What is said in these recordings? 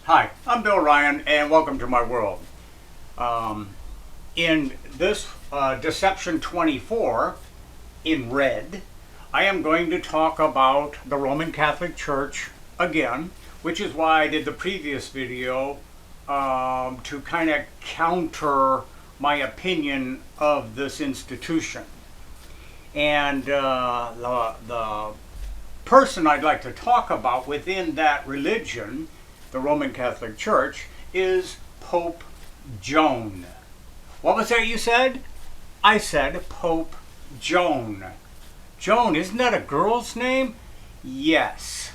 Hi, I'm Bill Ryan, and welcome to my world. In this Deception 24, in red, I am going to talk about the Roman Catholic Church again, which is why I did the previous video to kind of counter my opinion of this institution. And the person I'd like to talk about within that religion, the Roman Catholic Church, is Pope Joan. What was that you said? I said Pope Joan. Joan, isn't that a girl's name? Yes.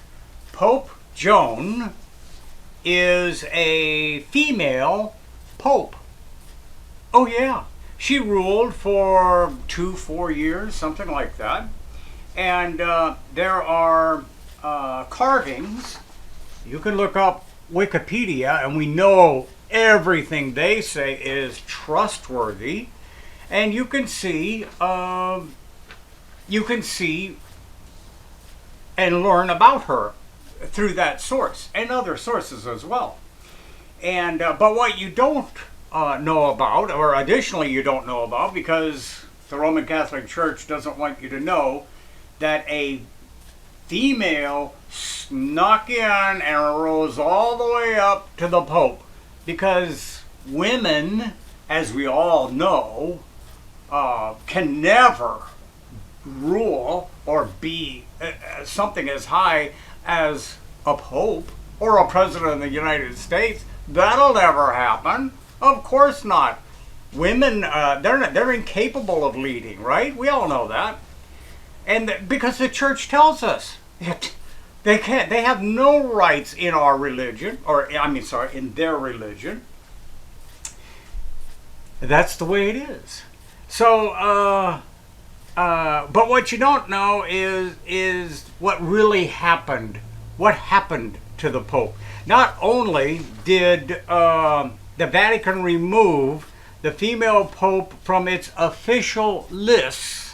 Pope Joan is a female pope. Oh yeah. She ruled for 4 years, something like that. And there are carvings. You can look up Wikipedia, and we know everything they say is trustworthy. And you can see and learn about her through that source and other sources as well. And but what you don't know about, or additionally you don't know about, because the Roman Catholic Church doesn't want you to know, that a female snuck in and rose all the way up to the Pope, because women, as we all know, can never rule or be something as high as a Pope or a President of the United States. That'll never happen. Of course not. Women, they're incapable of leading, right? We all know that. And because the church tells us they can't, they have no rights in our religion, in their religion. That's the way it is. So, but what you don't know is what really happened. What happened to the Pope? Not only did the Vatican remove the female Pope from its official lists,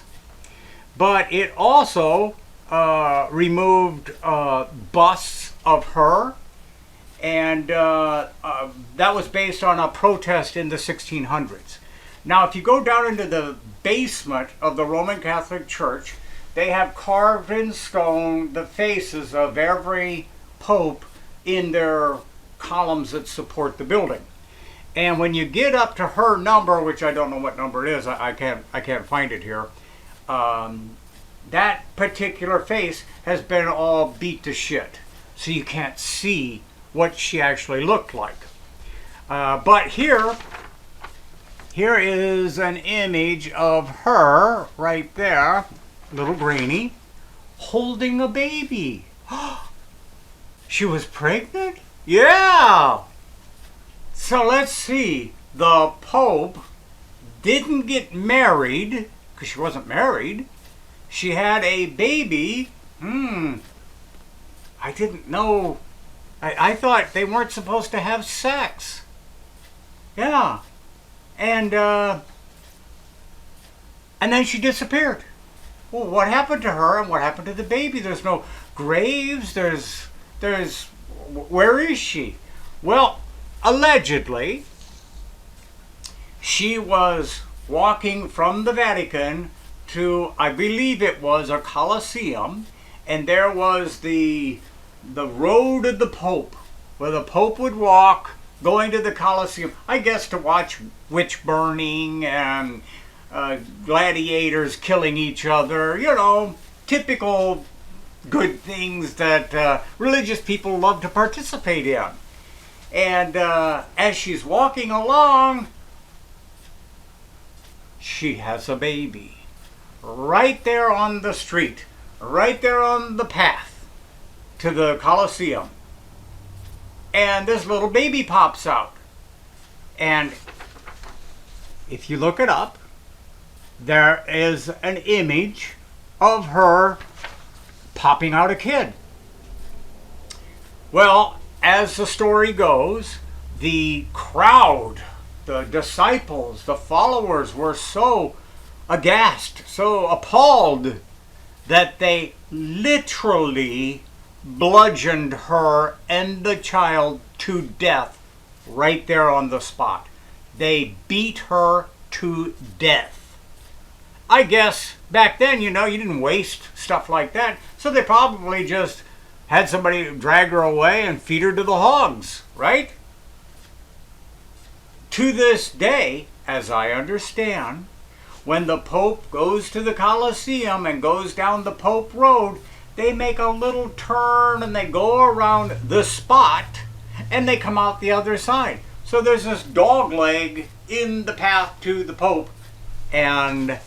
but it also removed busts of her, and that was based on a protest in the 1600s. Now, if you go down into the basement of the Roman Catholic Church, they have carved in stone the faces of every pope in their columns that support the building. And when you get up to her number, which I don't know what number it is, I can't find it here. That particular face has been all beat to shit, so you can't see what she actually looked like. But here is an image of her right there, little Greenie, holding a baby. She was pregnant? Yeah! So let's see. The Pope didn't get married, because she wasn't married. She had a baby. I didn't know. I thought they weren't supposed to have sex. Yeah. And then she disappeared. Well, what happened to her and what happened to the baby? There's no graves. Where is she? Well, allegedly, she was walking from the Vatican to, I believe it was a Colosseum, and there was the road of the Pope, where the Pope would walk going to the Colosseum, I guess to watch witch burning and gladiators killing each other, typical good things that religious people love to participate in. And as she's walking along, she has a baby. Right there on the street, right there on the path to the Colosseum. And this little baby pops out. And if you look it up, there is an image of her popping out a kid. Well, as the story goes, the crowd, the disciples, the followers were so aghast, so appalled, that they literally bludgeoned her and the child to death right there on the spot. They beat her to death. I guess back then, you didn't waste stuff like that, so they probably just had somebody drag her away and feed her to the hogs, right? To this day, as I understand, when the Pope goes to the Colosseum and goes down the Pope Road, they make a little turn and they go around the spot and they come out the other side. So there's this dog leg in the path to the Pope, and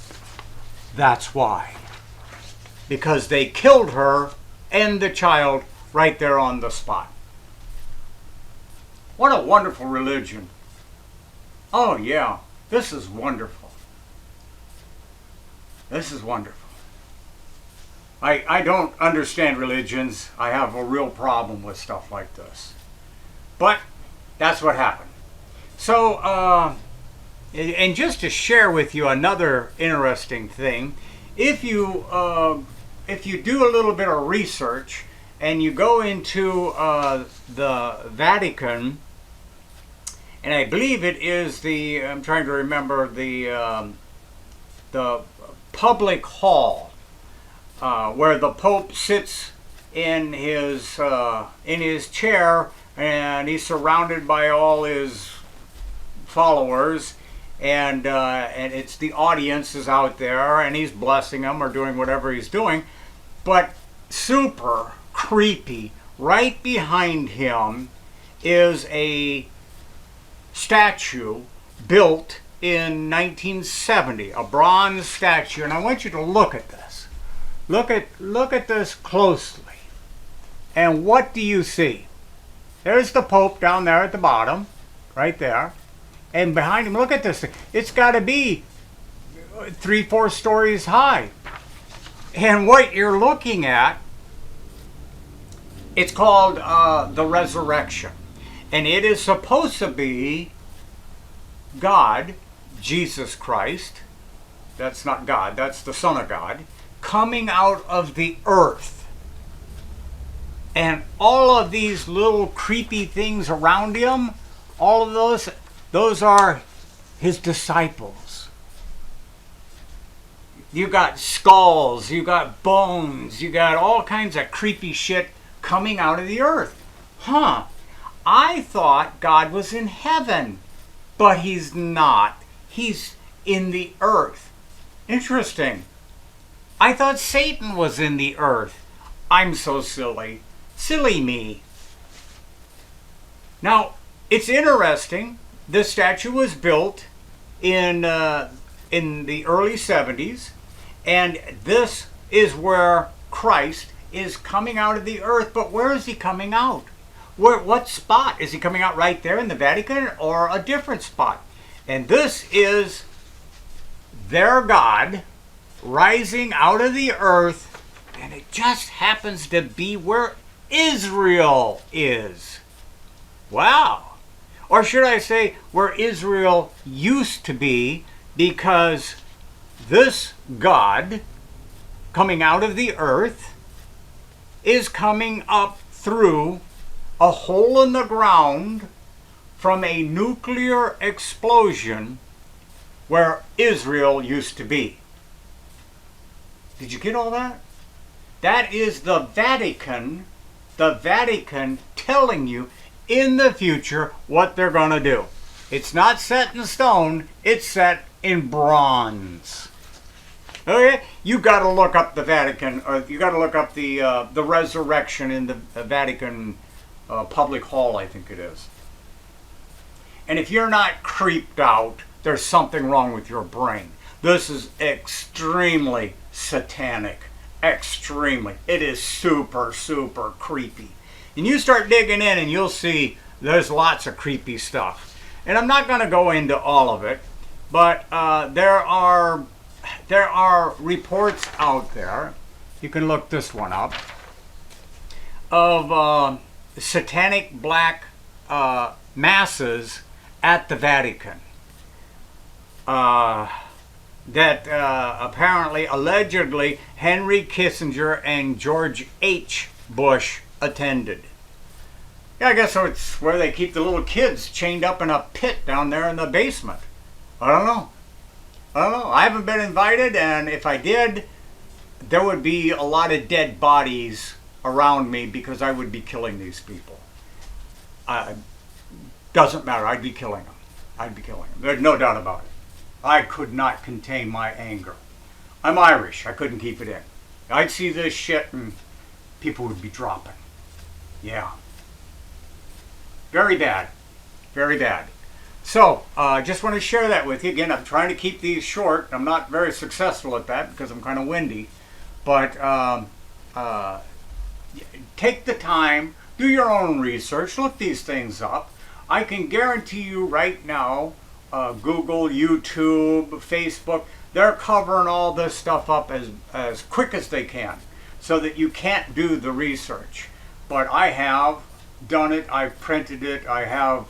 that's why. Because they killed her and the child right there on the spot. What a wonderful religion. Oh yeah, this is wonderful. This is wonderful. I don't understand religions. I have a real problem with stuff like this. But that's what happened. So, and just to share with you another interesting thing, if you do a little bit of research and you go into the Vatican, and I believe it is I'm trying to remember the public hall where the Pope sits in his chair, and he's surrounded by all his followers, and it's the audience is out there, and he's blessing them or doing whatever he's doing. But super creepy, right behind him is a statue built in 1970, a bronze statue, and I want you to look at this. Look at this closely. And what do you see? There's the Pope down there at the bottom, right there. And behind him, look at this thing. It's got to be 3-4 stories high. And what you're looking at, it's called the Resurrection. And it is supposed to be God, Jesus Christ, that's not God, that's the Son of God, coming out of the earth. And all of these little creepy things around him, all of those are his disciples. You got skulls, you got bones, you got all kinds of creepy shit coming out of the earth. I thought God was in heaven, but he's not. He's in the earth. Interesting. I thought Satan was in the earth. I'm so silly. Silly me. Now, it's interesting. This statue was built in the early 70s, and this is where Christ is coming out of the earth. But where is he coming out? What spot? Is he coming out right there in the Vatican or a different spot? And this is their God rising out of the earth, and it just happens to be where Israel is. Wow. Or should I say where Israel used to be, because this God coming out of the earth is coming up through a hole in the ground from a nuclear explosion where Israel used to be. Did you get all that? That is the Vatican telling you in the future what they're going to do. It's not set in stone, it's set in bronze. Okay? You got to look up the Vatican, or you got to look up the resurrection in the Vatican public hall, I think it is. And if you're not creeped out, there's something wrong with your brain. This is extremely satanic. Extremely. It is super, super creepy. And you start digging in and you'll see there's lots of creepy stuff. And I'm not going to go into all of it, but there are reports out there, you can look this one up, of satanic black masses at the Vatican. That apparently, allegedly, Henry Kissinger and George H. Bush attended. Yeah, I guess it's where they keep the little kids chained up in a pit down there in the basement. I don't know. I haven't been invited, and if I did, there would be a lot of dead bodies around me because I would be killing these people. Doesn't matter. I'd be killing them. There's no doubt about it. I could not contain my anger. I'm Irish. I couldn't keep it in. I'd see this shit and people would be dropping. Yeah. Very bad. Very bad. So, just want to share that with you. Again, I'm trying to keep these short. I'm not very successful at that because I'm kind of windy. But take the time, do your own research, look these things up. I can guarantee you right now, Google, YouTube, Facebook, they're covering all this stuff up as quick as they can so that you can't do the research. But I have done it, I've printed it, I have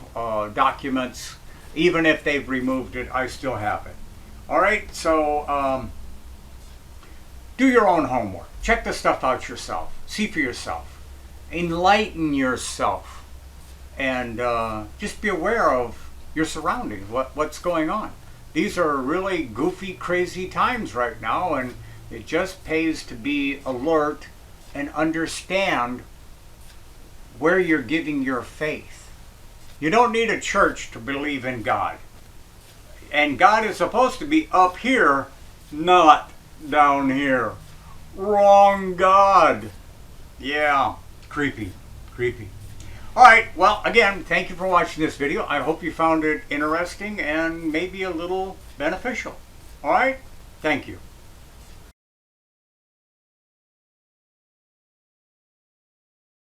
documents. Even if they've removed it, I still have it. All right, so do your own homework. Check the stuff out yourself. See for yourself. Enlighten yourself. And just be aware of your surroundings, what's going on. These are really goofy, crazy times right now, and it just pays to be alert and understand where you're giving your faith. You don't need a church to believe in God. And God is supposed to be up here, not down here. Wrong God. Yeah, creepy. All right, well, again, thank you for watching this video. I hope you found it interesting and maybe a little beneficial. All right, thank you.